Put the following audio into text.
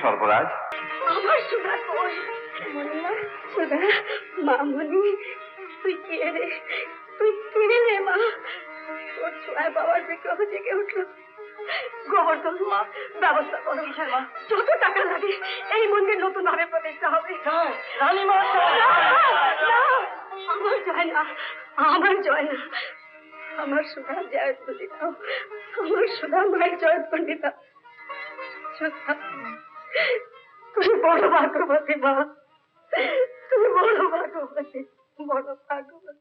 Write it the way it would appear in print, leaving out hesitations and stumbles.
সর্বরাজ? আমার সুধা কই? সুধা, মামনি, তুই কে রে? তুই কে রে মা? তোর ছোঁয়ায় বাবার বিগ্রহ জেগে উঠলো। গোবর্ধন, মা ব্যবস্থা করো। যত টাকা লাগে এই মন্দির নতুন ভাবে প্রতিষ্ঠা হবে। রানীমা, আমার জয় না, আমার জয় না, আমার সুধা জয়ধ্বনি দাও, আমার সুধা মায়ের জয়ধ্বনি দাও। সুধা, তুই বড় ভাগ্যবতী মা, তুই বড় ভাগ্যবতী, বড় ভাগ্যবতী।